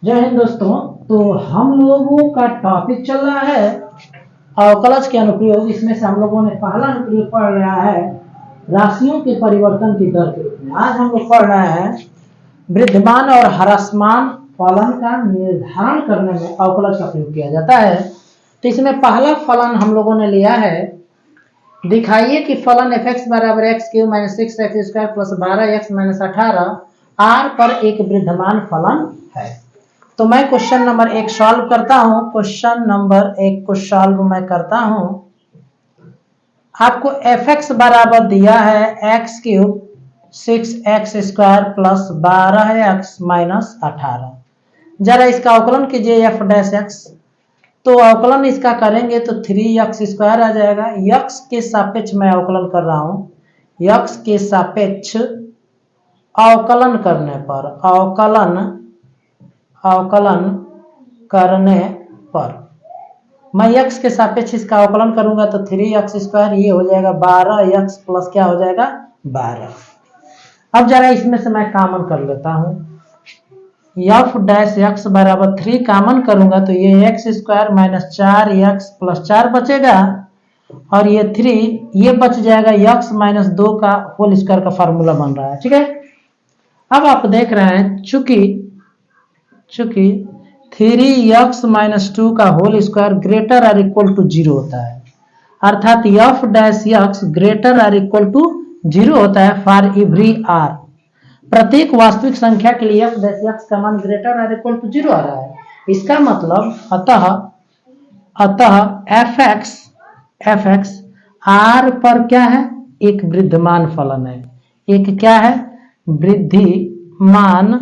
जय हिंद दोस्तों। तो हम लोगों का टॉपिक चल रहा है अवकलज के अनुप्रयोग। इसमें से हम लोगों ने पहला अनुप्रयोग पढ़ रहा है राशियों के परिवर्तन की दर के रूप में। आज हम लोग पढ़ रहे हैं वृद्धमान और ह्रासमान फलन का निर्धारण करने में अवकलज का प्रयोग किया जाता है। तो इसमें पहला फलन हम लोगों ने लिया है, दिखाइए कि फलन f(x) बराबर x³ - 6x² + 12x - 18 r पर एक वृद्धमान फलन है। तो मैं क्वेश्चन नंबर 1 सॉल्व करता हूं। क्वेश्चन नंबर 1 को सॉल्व मैं करता हूं। आपको f(x) बराबर दिया है x³ 6x² + 12x - 18। जरा इसका अवकलन कीजिए f'(x). तो अवकलन इसका करेंगे तो 3x² आ जाएगा। x के सापेक्ष मैं अवकलन कर रहा हूं। x के सापेक्ष अवकलन करने पर मैं x के सापेक्ष इसका अवकलन करूंगा तो 3x² ये हो जाएगा 12x प्लस क्या हो जाएगा 12। अब जरा इसमें से मैं कॉमन कर लेता हूं। f' बराबर 3 कॉमन करूंगा तो ये x² - 4x + 4 बचेगा और ये 3 ये बच जाएगा। x - 2 का होल स्क्वायर का फार्मूला बन रहा है। ठीक है, अब आप देख रहे हैं चूंकि 3x - 2 का होल स्क्वायर ग्रेटर और इक्वल टू 0 होता है, अर्थात f' ग्रेटर और इक्वल टू 0 होता है फॉर एवरी r। प्रत्येक वास्तविक संख्या के लिए f' का मान ग्रेटर और इक्वल टू 0 आ रहा है। इसका मतलब अतः fx r पर क्या है, एक वृद्धमान फलन है। एक क्या है, वृद्धिमान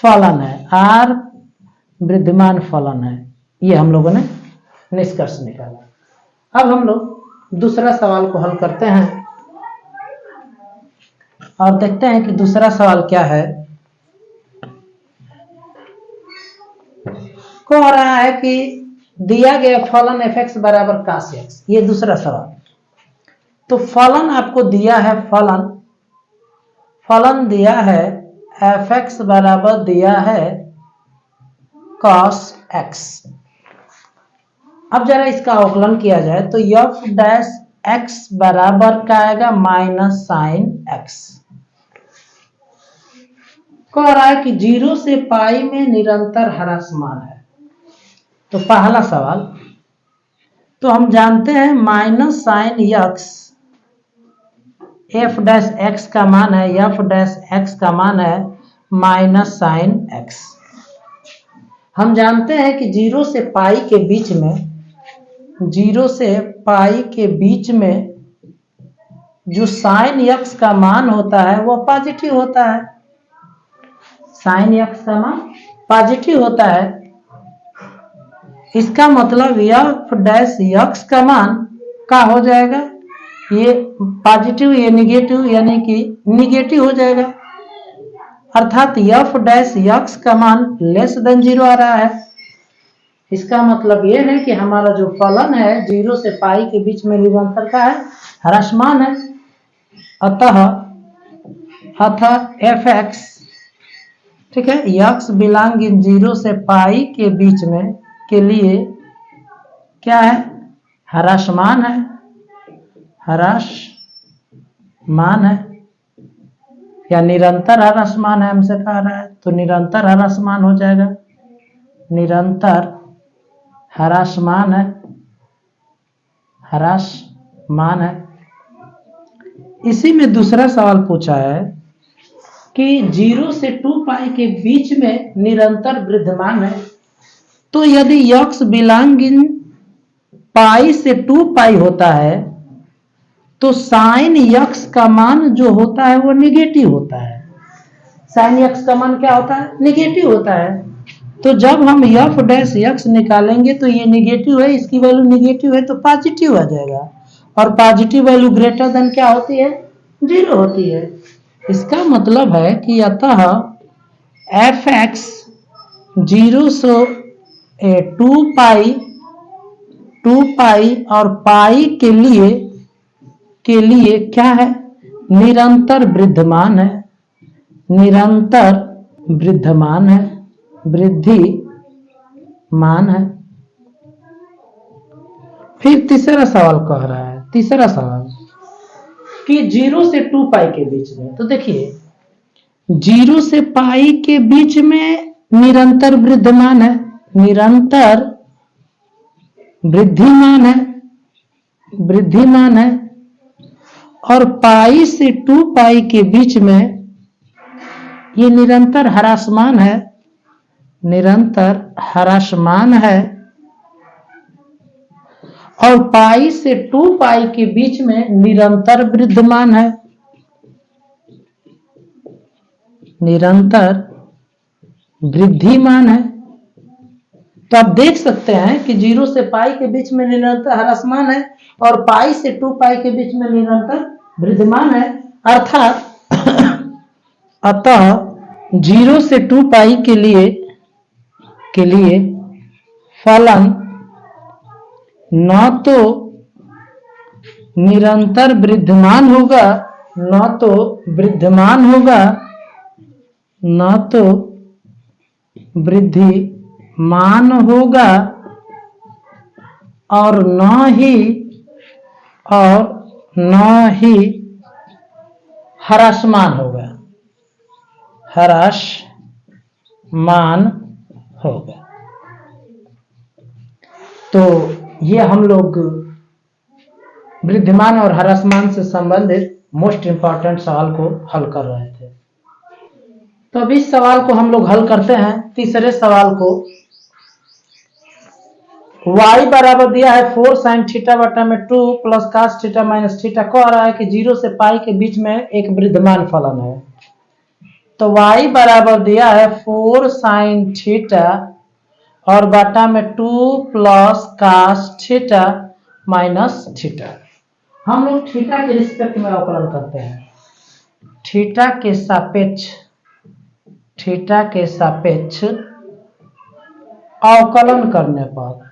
फलन है। r वृद्धिमान फलन है, ये हम लोगों ने निष्कर्ष निकाला। अब हम लोग दूसरा सवाल को हल करते हैं और देखते हैं कि दूसरा सवाल क्या है। कह रहा है कि दिया गया फलन f(x) बराबर cos x। ये दूसरा सवाल। तो फलन आपको दिया है, फलन दिया है f(x) बराबर दिया है cos x। अब जरा इसका अवकलन किया जाए तो f' बराबर क्या आएगा -sin x। कह रहा है कि 0 से पाई में निरंतर ह्रासमान है। तो पहला सवाल, तो हम जानते हैं -sin x f' का मान है, f' का मान है -sin x। हम जानते हैं कि 0 से पाई के बीच में जो sin x का मान होता है वो पॉजिटिव होता है। sin x का मान पॉजिटिव होता है। इसका मतलब f' का मान क्या हो जाएगा, ये पॉजिटिव ये निगेटिव यानी कि निगेटिव हो जाएगा, अर्थात f' का मान <0 आ रहा है। इसका मतलब ये है कि हमारा जो फलन है 0 से पाई के बीच में निरंतर का है, ह्रासमान है। अतः f(x) ठीक है, x बिलोंग इन 0 से पाई के बीच में के लिए क्या है, ह्रासमान है या निरंतर ह्रासमान है, हमसे कह रहा है। तो निरंतर ह्रासमान हो जाएगा, निरंतर ह्रासमान है। इसी में दूसरा सवाल पूछा है कि 0 से 2 पाई के बीच में निरंतर वृद्धमान है। तो यदि x बिलोंग इन पाई से 2 पाई होता है तो sin x का मान जो होता है वो निगेटिव होता है। sin x का मान क्या होता है, निगेटिव होता है। तो जब हम f' निकालेंगे तो ये निगेटिव है, इसकी वैल्यू निगेटिव है तो पॉजिटिव आ जाएगा, और पॉजिटिव वैल्यू ग्रेटर देन क्या होती है, 0 होती है। इसका मतलब है कि अतः f(x) 0 से 2 पाई और पाई के लिए क्या है, निरंतर वृद्धमान है। वृद्धिमान है। फिर तीसरा सवाल कह रहा है, तीसरा सवाल कि 0 से 2 पाई के बीच में, तो देखिए 0 से पाई के बीच में निरंतर वृद्धिमान है, निरंतर वृद्धिमान है, वृद्धिमान है, और पाई से 2 पाई के बीच में ये निरंतर ह्रासमान है, निरंतर ह्रासमान है, और पाई से 2 पाई के बीच में निरंतर वृद्धिमान है, निरंतर वृद्धिमान है। तो आप देख सकते हैं कि 0 से पाई के बीच में निरंतर ह्रासमान है और पाई से 2 पाई के बीच में निरंतर वृद्धिमान है, अर्थात अतः 0 से 2 पाई के लिए फलन न तो निरंतर वृद्धिमान होगा, न तो वृद्धिमान होगा, न तो वृद्धिमान होगा, और न ही ह्रासमान होगा, ह्रासमान होगा। तो ये हम लोग वृद्धिमान और ह्रासमान से संबंधित मोस्ट इंपॉर्टेंट सवाल को हल कर रहे थे। तो अब इस सवाल को हम लोग हल करते हैं। तीसरे सवाल को y बराबर दिया है 4 sin थीटा बटा में 2 plus cos theta minus theta, कह रहा है कि 0 से पाई के बीच में एक वृद्धिमान फलन है। तो y बराबर दिया है 4 sin थीटा और बटा में 2 plus cos theta minus theta. हम लोग थीटा के रिस्पेक्ट में अवकलन करते हैं। थीटा के सापेक्ष अवकलन करने पर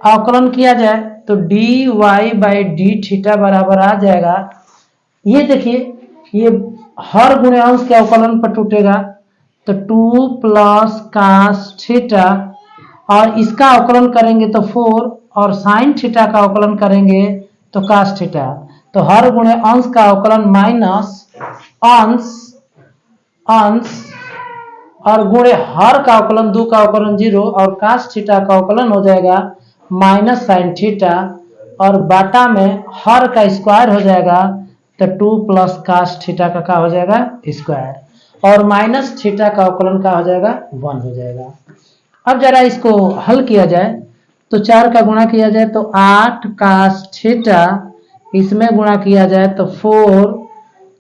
अवकलन किया जाए तो dy बाई डी थीटा बराबर आ जाएगा, ये देखिए ये हर गुणे अंश के अवकलन पर टूटेगा, तो 2 प्लस cos थीटा, और इसका अवकलन करेंगे तो 4, और साइन थीटा का अवकलन करेंगे तो cos थीटा। तो हर गुणे अंश का अवकलन माइनस अंश और गुणे हर का अवकलन 2 का अवकलन 0, और cos थीटा का अवकलन हो जाएगा माइनस साइन थीटा, और बाटा में हर का स्क्वायर हो जाएगा, तो 2 प्लस cos थीटा का क्या हो जाएगा स्क्वायर, और माइनस थीटा का अवकलन क्या हो जाएगा 1 हो जाएगा। अब जरा इसको हल किया जाए तो 4 का गुणा किया जाए तो 8 cos थीटा, इसमें गुणा किया जाए तो 4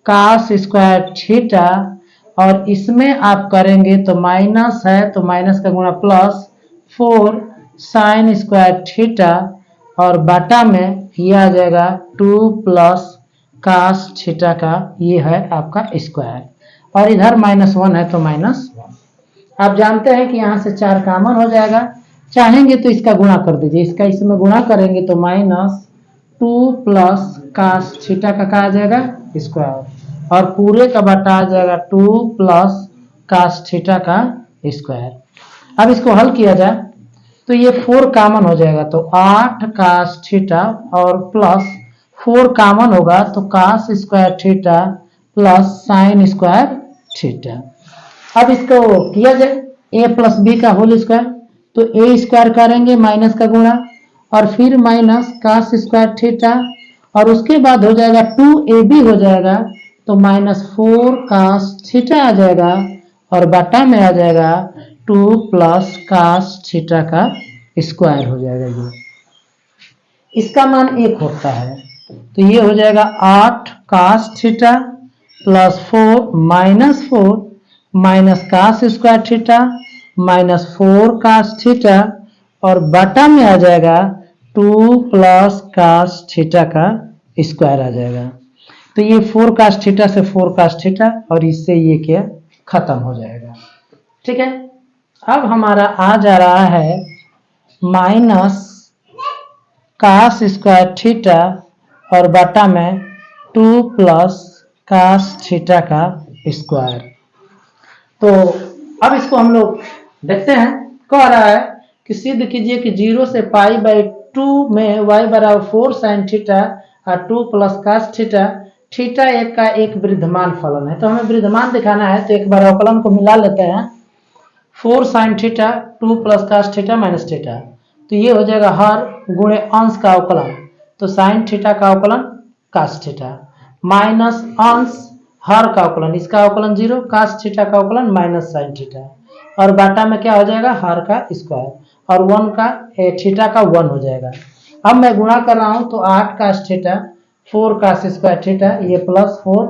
cos स्क्वायर थीटा, और इसमें आप करेंगे तो माइनस है तो माइनस का गुणा प्लस 4 साइन स्क्वायर थीटा, और बाटा में ये आ जाएगा 2 प्लस cos थीटा का, ये है आपका स्क्वायर, और इधर -1 है तो -1। आप जानते हैं कि यहाँ से 4 कॉमन हो जाएगा, चाहेंगे तो इसका गुणा कर दीजिए, इसका इसमें गुणा करेंगे तो -2 प्लस cos थीटा का क्या आ जाएगा स्क्वायर, और पूरे का बटा आ जाएगा 2 प्लस cos थीटा का स्क्वायर। अब इसको हल किया जाए तो ये 4 कॉमन हो जाएगा, तो 8 cos थीटा और प्लस 4 कॉमन होगा तो cos square theta plus sine square theta. अब इसको किया जाए a प्लस बी का होल स्क्वायर, तो a स्क्वायर करेंगे माइनस का गुणा और फिर माइनस cos स्क्वायर थीटा, और उसके बाद हो जाएगा 2ab हो जाएगा तो -4 cos थीटा आ जाएगा, और बटा में आ जाएगा 2 प्लस cos थीटा का स्क्वायर हो जाएगा। ये इसका मान 1 होता है, तो ये हो जाएगा 8 cos theta plus 4 minus cos square theta minus 4 cos theta, और बटा में आ जाएगा 2 प्लस cos थीटा का स्क्वायर आ जाएगा। तो ये 4 cos थीटा से 4 cos थीटा, और इससे ये क्या खत्म हो जाएगा। ठीक है, अब हमारा आ जा रहा है माइनस cos स्क्वायर थीटा और बटा में 2 प्लस कास थीटा का स्क्वायर। तो अब इसको हम लोग देखते हैं। कह रहा है कि सिद्ध कीजिए कि 0 से पाई बाई 2 में y बराबर 4 साइन थीटा और 2 प्लस कास थीटा, थीटा एक का एक वृद्धमान फलन है। तो हमें वृद्धमान दिखाना है, तो एक बार अवकलन को मिला लेते हैं। 4 sine theta 2 plus cos theta minus theta, तो ये हो जाएगा हर गुणे अंश का अवकलन, तो साइन थीटा का अवकलन कास थीटा माइनस अंश हर का अवकलन, इसका अवकलन 0, कास थीटा का अवकलन माइनस साइन थीटा, और बाटा में क्या हो जाएगा हर का स्क्वायर, और 1 का थीटा का 1 हो जाएगा। अब मैं गुणा कर रहा हूं, तो 8 cos theta 4 cos square theta, ये प्लस 4,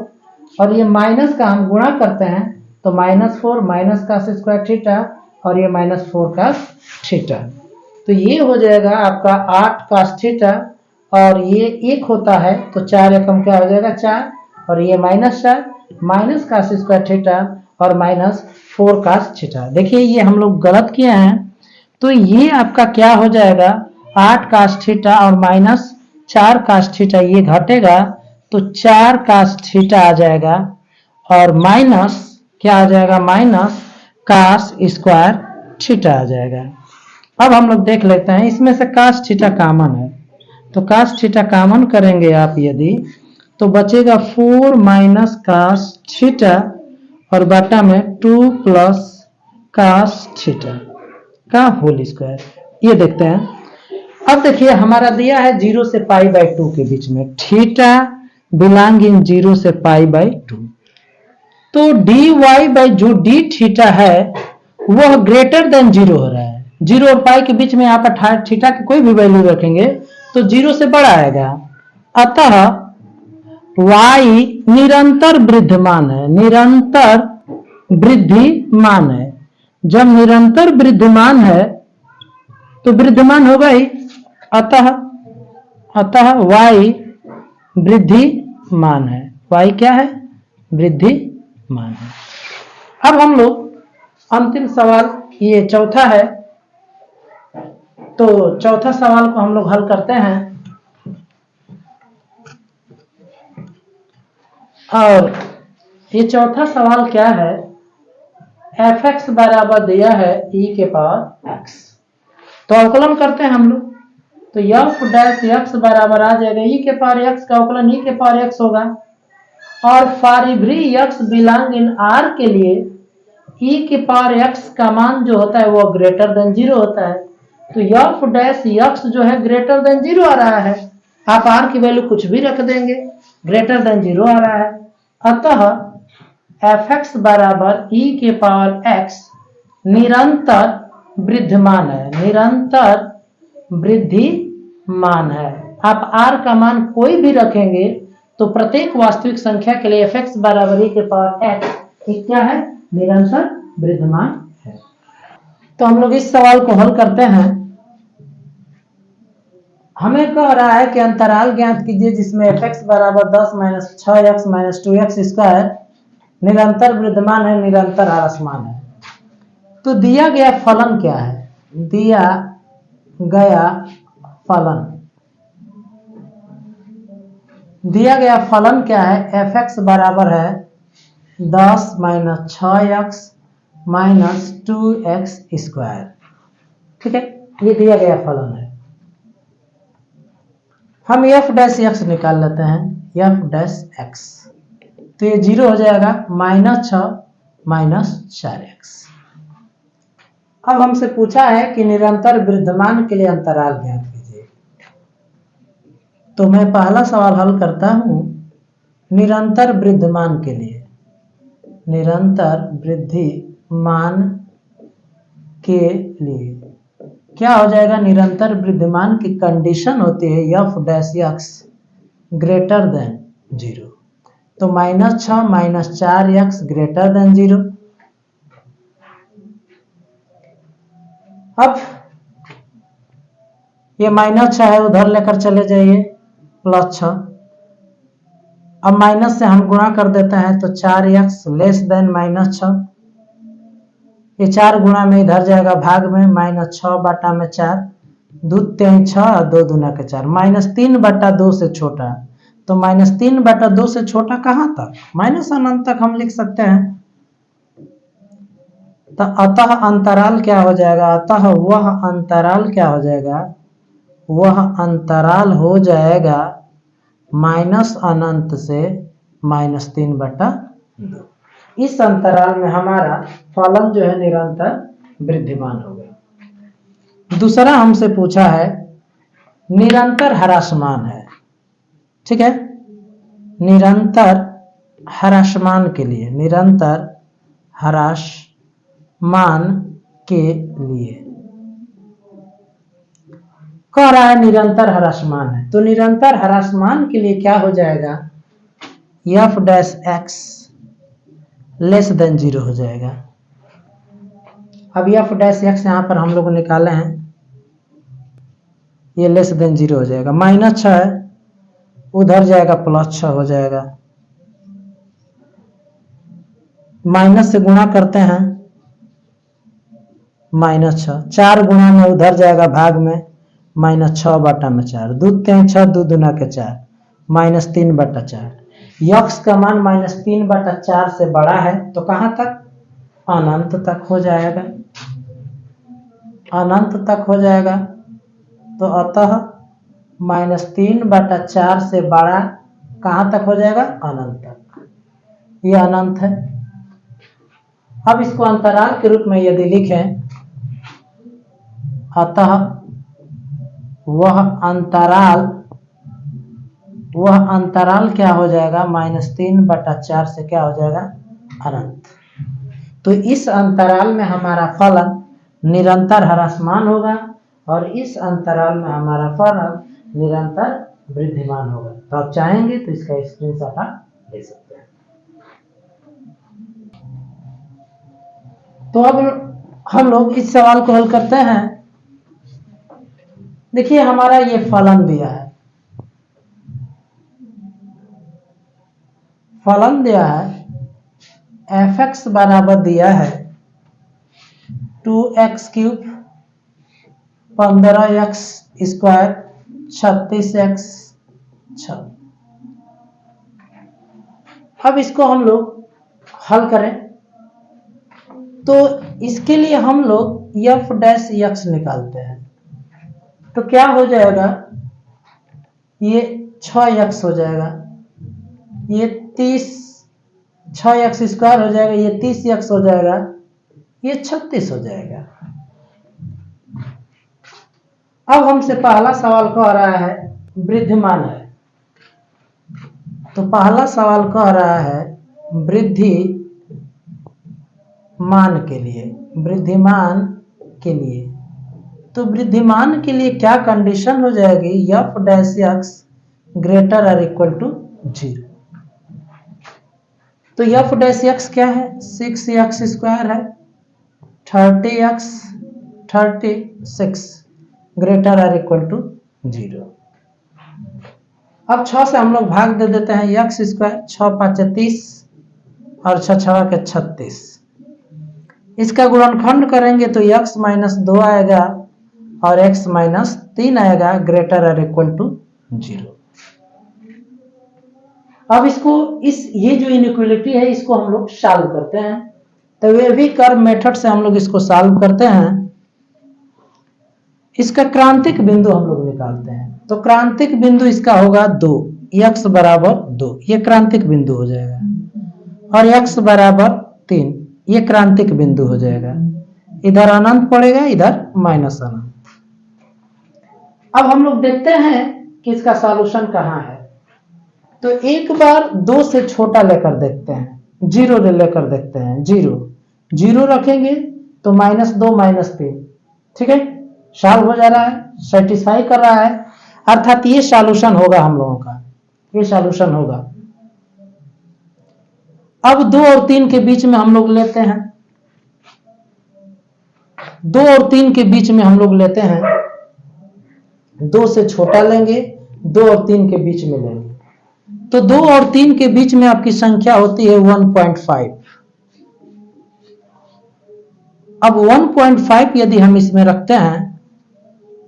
और ये माइनस का हम गुणा करते हैं, तो -4 माइनस कास स्क्वायर थीटा, और ये -4 कास थीटा, तो ये हो जाएगा आपका 8 कास थीटा, और ये 1 होता है तो 4 एकम क्या हो जाएगा 4, और ये -4 माइनस कास स्क्वायर थीटा और -4 कास थीटा। देखिए ये हम लोग गलत किए हैं, तो ये आपका क्या हो जाएगा 8 कास थीटा और -4 कास थीटा, ये घटेगा तो 4 कास थीटा आ जाएगा, और माइनस क्या आ जाएगा माइनस कास स्क्वायर थीटा आ जाएगा। अब हम लोग देख लेते हैं, इसमें से कास थीटा कॉमन है, तो कास थीटा कॉमन करेंगे आप यदि, तो बचेगा 4 माइनस कास थीटा और बाटा में 2 प्लस कास थीटा का होल स्क्वायर। ये देखते हैं। अब देखिए हमारा दिया है 0 से पाई बाई 2 के बीच में, थीटा बिलोंग इन 0 से पाई बाई 2, तो डी वाई बाई जो डी थीटा है वह ग्रेटर देन 0 हो रहा है। 0 और पाई के बीच में यहाँ पर थीटा की कोई भी वैल्यू रखेंगे तो 0 से बड़ा आएगा, अतः y निरंतर वृद्धिमान है, निरंतर वृद्धिमान है। जब निरंतर वृद्धिमान है तो वृद्धिमान होगा ही, अतः y वृद्धिमान है, y क्या है वृद्धिमान है। अब हम लोग अंतिम सवाल, ये चौथा है, तो चौथा सवाल को हम लोग हल करते हैं, और ये चौथा सवाल क्या है, f(x) बराबर दिया है e के पावर x, तो अवकलन करते हैं हम लोग, तो f डैश x बराबर आ जाएगा e के पावर x का अवकलन e के पावर x होगा, और for every x belong in r के लिए e के पावर x का मान जो होता है वो ग्रेटर देन 0 होता है, तो f डैश x जो है ग्रेटर देन 0 आ रहा है, आप r की वैल्यू कुछ भी रख देंगे, ग्रेटर देन 0 आ रहा है, अतः f(x) बराबर e के पावर x निरंतर वृद्धिमान है, निरंतर वृद्धिमान है। आप r का मान कोई भी रखेंगे तो प्रत्येक वास्तविक संख्या के लिए f(x) बराबर e के पावर x एक क्या है निरंतर वृद्धिमान है। तो हम लोग इस सवाल को हल करते हैं। हमें कह रहा है कि अंतराल ज्ञात कीजिए जिसमें f(x) बराबर 10 minus 6x minus 2x square निरंतर वृद्धिमान है, निरंतर ह्रासमान है। तो दिया गया फलन क्या है, दिया गया फलन क्या है, f(x) बराबर है 10 minus 6x minus 2x square, ठीक है, ये दिया गया फलन है। हम f डैश x निकाल लेते हैं, f डैश x, तो ये 0 हो जाएगा, -6 माइनस 4x। अब हमसे पूछा है कि निरंतर वृद्धिमान के लिए अंतराल ज्ञात कीजिए, तो मैं पहला सवाल हल करता हूं निरंतर वृद्धिमान के लिए, निरंतर वृद्धिमान के लिए क्या हो जाएगा, निरंतर वृद्धिमान की कंडीशन होती है f dash x greater than 0, तो -6 माइनस 4x ग्रेटर देन 0। अब ये -6 है, उधर लेकर चले जाइए, +6, अब माइनस से हम गुणा कर देते हैं तो 4x लेस देन -6, ये 4 गुणा में इधर जाएगा भाग में, -6 बटा में 4, 2 3 6 2 दूना के 4, -3 बटा 2 से छोटा, तो -3/2 से छोटा कहां तक, माइनस अनंत तक हम लिख सकते हैं। तो अतः अंतराल क्या हो जाएगा, अतः वह अंतराल क्या हो जाएगा, वह अंतराल हो जाएगा माइनस अनंत से -3/2। इस अंतराल में हमारा फलन जो है निरंतर वृद्धिमान होगा। दूसरा हमसे पूछा है निरंतर ह्रासमान है, ठीक है, निरंतर ह्रासमान के लिए, निरंतर ह्रासमान के लिए कह रहा है निरंतर ह्रासमान है। तो निरंतर ह्रासमान के लिए क्या हो जाएगा, f' लेस देन 0 हो जाएगा। अब f' यहां पर हम लोग निकाले हैं, ये लेस देन 0 हो जाएगा। -6 है, उधर जाएगा +6 हो जाएगा। माइनस से गुणा करते हैं, -6, 4 गुणा में उधर जाएगा भाग में, -6/4, 2 3 6, 2 दूना के 4, -3/4। यक्स का मान -3/4 से बड़ा है तो कहां तक, अनंत तक हो जाएगा, अनंत तक हो जाएगा। तो अतः -3/4 से बड़ा कहां तक हो जाएगा, अनंत तक, ये अनंत है। अब इसको अंतराल के रूप में यदि लिखें, अतः वह अंतराल क्या हो जाएगा, -3/4 से क्या हो जाएगा, अनंत। तो इस अंतराल में हमारा फलन निरंतर ह्रासमान होगा और इस अंतराल में हमारा फलन निरंतर वृद्धिमान होगा। तो आप चाहेंगे तो इसका स्क्रीनशॉट आप ले सकते हैं। तो अब हम लोग इस सवाल को हल करते हैं। देखिए हमारा ये फलन दिया है, फलन दिया है f(x) बराबर दिया है 2x³ 15x² 36x 6। अब इसको हम लोग हल करें तो इसके लिए हम लोग f' निकालते हैं। तो क्या हो जाएगा, ये 6x हो जाएगा, ये 6x² हो जाएगा, ये 30x हो जाएगा, ये 36 हो जाएगा। अब हमसे पहला सवाल कह रहा है वृद्धिमान है, तो पहला सवाल कह रहा है वृद्धिमान के लिए, वृद्धिमान के लिए। तो वृद्धिमान के लिए क्या कंडीशन हो जाएगी, f' ग्रेटर और इक्वल टू 0। तो f' क्या है, 6x² है, 30x 36 ग्रेटर और इक्वल टू 0। अब 6 से हम लोग भाग दे देते हैं, x², 6 5 30 और 6 6 के 36। इसका गुणनखंड करेंगे तो x -2 आएगा और x -3 आएगा ग्रेटर और इक्वल टू 0। अब इसको ये जो इनइक्वालिटी है इसको हम लोग सॉल्व करते हैं। तो वेवी कर्व मेथड से हम लोग इसको सॉल्व करते हैं। इसका क्रांतिक बिंदु हम लोग निकालते हैं। तो क्रांतिक बिंदु इसका होगा 2, x बराबर 2, ये क्रांतिक बिंदु हो जाएगा, और x बराबर 3, ये क्रांतिक बिंदु हो जाएगा। इधर अनंत पड़ेगा, इधर माइनस अनंत। अब हम लोग देखते हैं कि इसका सॉल्यूशन कहाँ है। तो एक बार 2 से छोटा लेकर देखते हैं, 0 लेकर देखते हैं, 0 रखेंगे तो -2 -3, ठीक है, सॉल्व हो जा रहा है, सेटिस्फाई कर रहा है, अर्थात ये सॉल्यूशन होगा हम लोगों का, ये सॉल्यूशन होगा। अब 2 और 3 के बीच में हम लोग लेते हैं, 2 और 3 के बीच में हम लोग लेते हैं, 2 से छोटा लेंगे, 2 और 3 के बीच में लेंगे। तो 2 और 3 के बीच में आपकी संख्या होती है 1.5। अब 1.5 यदि हम इसमें रखते हैं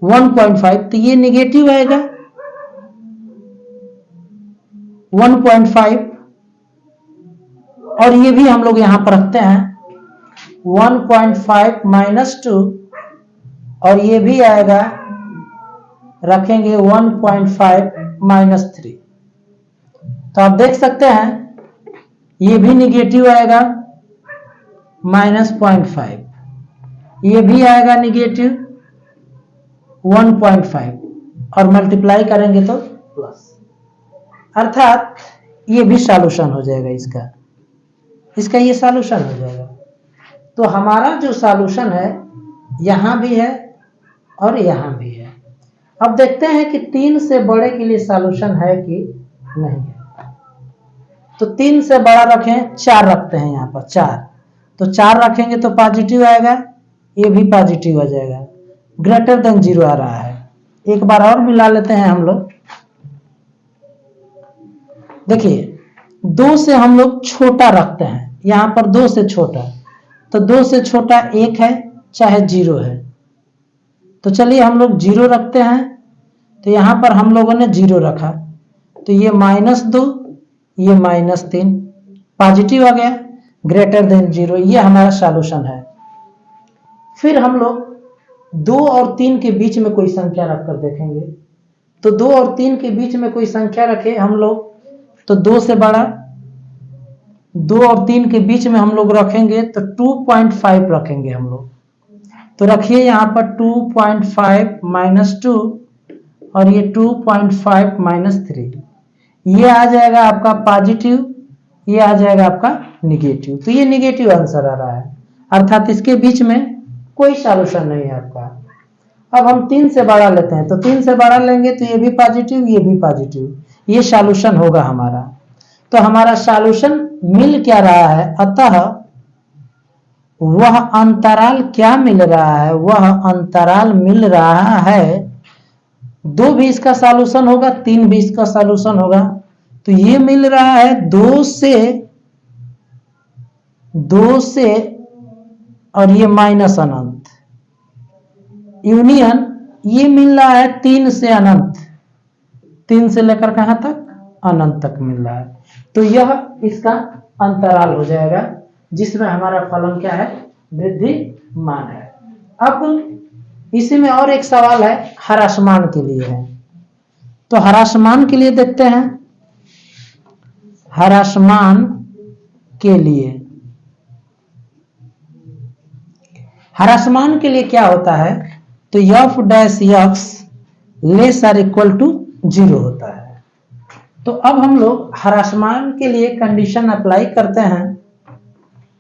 1.5, तो ये नेगेटिव आएगा, 1.5 और ये भी हम लोग यहां पर रखते हैं 1.5 माइनस 2 और ये भी आएगा रखेंगे 1.5 माइनस 3। तो आप देख सकते हैं ये भी निगेटिव आएगा -0.5, ये भी आएगा निगेटिव 1.5 और मल्टीप्लाई करेंगे तो प्लस, अर्थात ये भी सॉल्यूशन हो जाएगा इसका ये सॉल्यूशन हो जाएगा। तो हमारा जो सॉल्यूशन है यहां भी है और यहां भी है। अब देखते हैं कि 3 से बड़े के लिए सॉल्यूशन है कि नहीं है। तो 3 से बड़ा रखें, 4 रखते हैं यहाँ पर 4, तो 4 रखेंगे तो पॉजिटिव आएगा, ये भी पॉजिटिव आ जाएगा, ग्रेटर देन 0 आ रहा है। एक बार और मिला लेते हैं हम लोग। देखिए 2 से हम लोग छोटा रखते हैं, यहां पर 2 से छोटा, तो 2 से छोटा 1 है चाहे 0 है, तो चलिए हम लोग 0 रखते हैं। तो यहां पर हम लोगों ने 0 रखा, तो ये -2 ये -3 पॉजिटिव आ गया, ग्रेटर देन 0, ये हमारा सॉल्यूशन है। फिर हम लोग 2 और 3 के बीच में कोई संख्या रखकर देखेंगे। तो 2 और 3 के बीच में कोई संख्या रखे हम लोग, तो 2 से बड़ा, 2 और 3 के बीच में हम लोग रखेंगे तो 2.5 रखेंगे हम लोग। तो रखिए यहाँ पर 2.5 माइनस 2 और ये 2.5 माइनस 3, ये आ जाएगा आपका पॉजिटिव, ये आ जाएगा आपका निगेटिव। तो ये निगेटिव आंसर आ रहा है, अर्थात इसके बीच में कोई सॉल्यूशन नहीं है आपका। अब हम 3 से बड़ा लेते हैं, तो 3 से बड़ा लेंगे तो ये भी पॉजिटिव ये भी पॉजिटिव, ये सॉल्यूशन होगा हमारा। तो हमारा सॉल्यूशन मिल क्या रहा है, अतः वह अंतराल क्या मिल रहा है, वह अंतराल मिल रहा है 2 भी इसका सॉल्यूशन होगा, 3 भी इसका सॉल्यूशन होगा। तो ये मिल रहा है 2 से और ये माइनस अनंत, यूनियन ये मिल रहा है 3 से अनंत, 3 से लेकर कहां तक, अनंत तक मिल रहा है। तो यह इसका अंतराल हो जाएगा जिसमें हमारा फलन क्या है, वृद्धिमान है। अब इसी में और एक सवाल है, ह्रासमान के लिए है। तो ह्रासमान के लिए देखते हैं, ह्रासमान के लिए, ह्रासमान के लिए क्या होता है, तो f dash x less or equal to 0 होता है। तो अब हम लोग ह्रासमान के लिए कंडीशन अप्लाई करते हैं।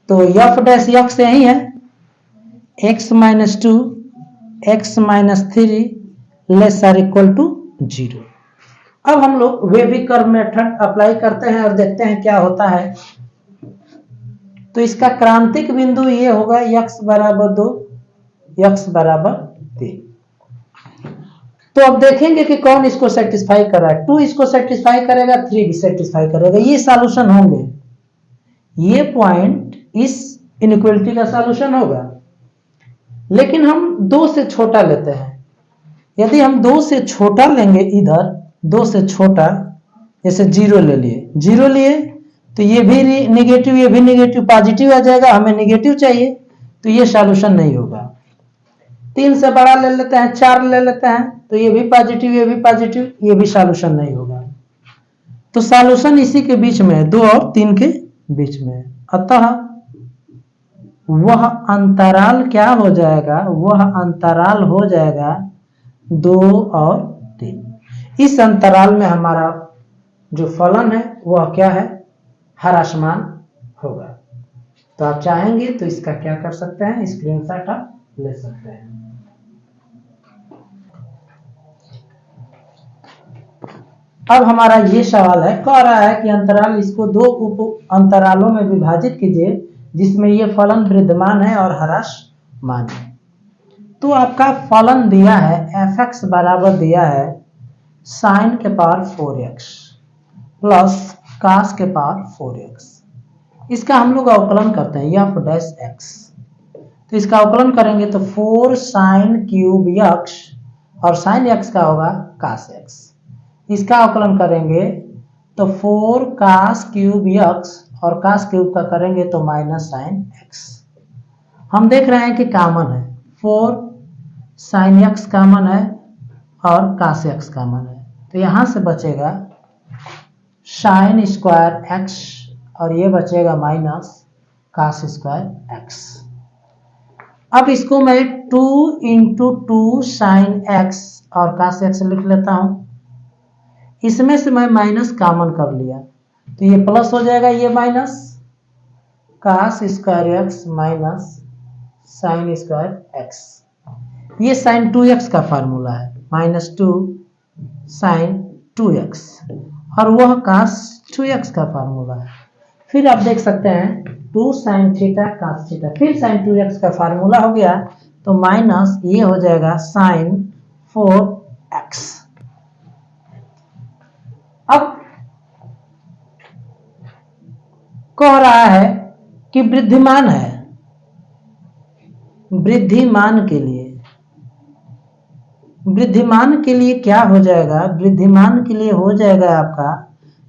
तो f डैश x यही है, x minus 2 x minus 3 less or equal to 0। अब हम लोग वेवी कर्व मेथड अप्लाई करते हैं और देखते हैं क्या होता है। तो इसका क्रांतिक बिंदु ये होगा x बराबर 2 x बराबर 3। तो अब देखेंगे कि कौन इसको सेटिस्फाई कर रहा है, 2 इसको सेटिस्फाई करेगा, 3 भी सेटिस्फाई करेगा, ये सॉल्यूशन होंगे, ये पॉइंट इस इनइक्वालिटी का सॉल्यूशन होगा। लेकिन हम 2 से छोटा लेते हैं, यदि हम 2 से छोटा लेंगे, इधर 2 से छोटा, जैसे 0 ले लिए, 0 लिए तो ये भी निगेटिव ये भी निगेटिव, पॉजिटिव आ जाएगा, हमें निगेटिव चाहिए, तो ये सॉल्यूशन नहीं होगा। 3 से बड़ा ले लेते हैं, 4 ले लेते हैं, तो ये भी पॉजिटिव ये भी पॉजिटिव, ये भी सॉल्यूशन नहीं होगा। तो सॉल्यूशन इसी के बीच में है, 2 और 3 के बीच में। अतः वह अंतराल क्या हो जाएगा, वह अंतराल हो जाएगा 2 और 3। इस अंतराल में हमारा जो फलन है वह क्या है, ह्रासमान होगा। तो आप चाहेंगे तो इसका क्या कर सकते हैं, स्क्रीनशॉट आप ले सकते हैं। अब हमारा ये सवाल है, कह रहा है कि अंतराल इसको 2 उप अंतरालों में विभाजित कीजिए जिसमें ये फलन विद्यमान है और ह्रासमान है। तो आपका फलन दिया है f(x) बराबर दिया है sin के पावर 4x प्लस cos के पावर 4x। इसका हम लोग अवकलन करते हैं f डैश x। तो इसका अवकलन करेंगे तो 4 sin क्यूब x और sin x का होगा cos x। इसका अवकलन करेंगे तो 4 cos क्यूब x और cos क्यूब का करेंगे तो माइनस साइन x। हम देख रहे हैं कि कॉमन है, 4 sin x कॉमन है और cos x कॉमन है, तो यहां से बचेगा साइन स्क्वायर x और ये बचेगा माइनस cos स्क्वायर x। अब इसको मैं 2 इंटू 2 साइन x और cos x लिख लेता हूं। इसमें से मैं माइनस कॉमन कर लिया तो ये प्लस हो जाएगा, ये minus cos square x minus sine square x। ये साइन 2x का फार्मूला है, माइनस 2 साइन 2x और वह cos 2x का फार्मूला है। फिर आप देख सकते हैं 2 साइन थीटा cos थीटा, फिर साइन 2x का फार्मूला हो गया तो माइनस ये हो जाएगा साइन 4x। अब कह रहा है कि वृद्धिमान है, वृद्धिमान के लिए क्या हो जाएगा, वृद्धिमान के लिए हो जाएगा आपका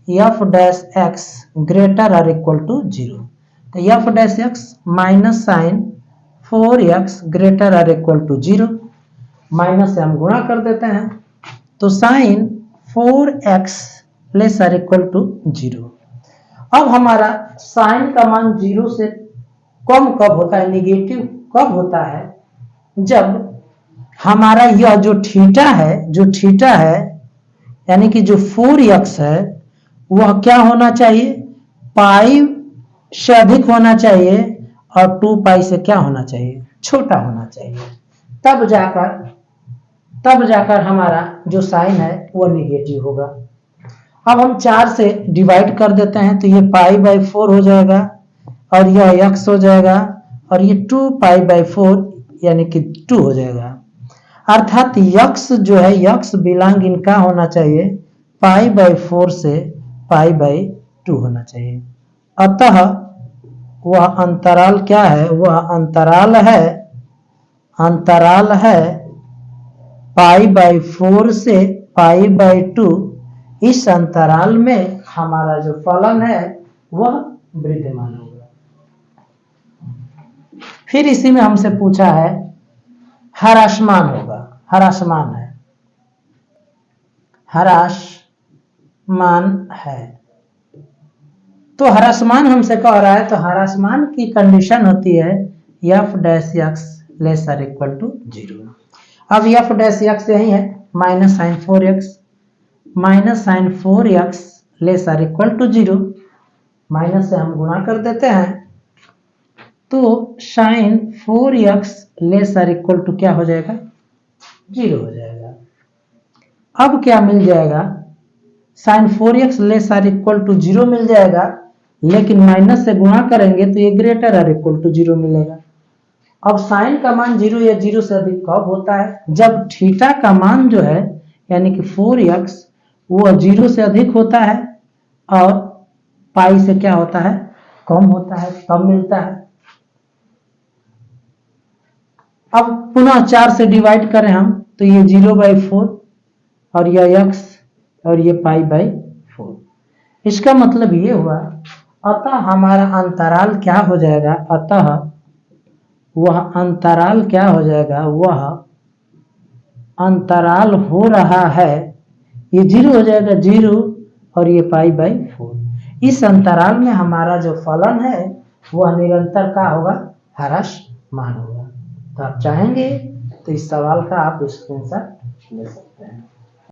f डैश x ग्रेटर और इक्वल टू 0। तो f dash x minus sine 4x greater और इक्वल टू 0, माइनस से हम गुणा कर देते हैं तो साइन 4x लेस और इक्वल टू 0। अब हमारा साइन का मान 0 से कम कब होता है, निगेटिव कब होता है, जब हमारा यह जो थीटा है यानी कि जो 4x है वह क्या होना चाहिए, पाई से अधिक होना चाहिए और 2 पाई से क्या होना चाहिए, छोटा होना चाहिए, तब जाकर हमारा जो साइन है वो निगेटिव होगा। अब हम 4 से डिवाइड कर देते हैं तो ये पाई बाई 4 हो जाएगा और यह x हो जाएगा और ये 2 पाई बाई 4 यानी कि 2 हो जाएगा। अर्थात x जो है x बिलोंग इनका होना चाहिए पाई बाई 4 से पाई बाई 2 होना चाहिए। अतः वह अंतराल क्या है, वह अंतराल है पाई बाई 4 से पाई बाई 2। इस अंतराल में हमारा जो फलन है वह वृद्धिमान होगा। फिर इसी में हमसे पूछा है ह्रासमान होगा, ह्रासमान है तो ह्रासमान हमसे कह रहा है तो ह्रासमान की कंडीशन होती है f डैश x लेस और इक्वल टू 0। अब f डैश x यही है माइनस साइन 4x लेस और इक्वल टू 0, माइनस से हम गुणा कर देते हैं तो साइन 4x लेस और इक्वल टू क्या हो जाएगा, 0 हो जाएगा। अब क्या मिल जाएगा, साइन 4x लेस और इक्वल टू 0 मिल जाएगा, लेकिन माइनस से गुणा करेंगे तो ये ग्रेटर और इक्वल टू 0 मिलेगा। अब साइन का मान 0 या 0 से अधिक कब होता है, जब थीटा का मान जो है यानी कि 4x वो 0 से अधिक होता है और पाई से क्या होता है, कम होता है, कम मिलता है। अब पुनः 4 से डिवाइड करें हम तो ये 0/4 और यह x और ये पाई बाई 4। इसका मतलब ये हुआ, अतः हमारा अंतराल क्या हो जाएगा, वह अंतराल हो रहा है, ये 0 हो जाएगा 0 और ये पाई बाई 4। इस अंतराल में हमारा जो फलन है वह निरंतर का होगा, ह्रासमान होगा। तो आप चाहेंगे तो इस सवाल का आप स्क्रीनशॉट ले सकते हैं।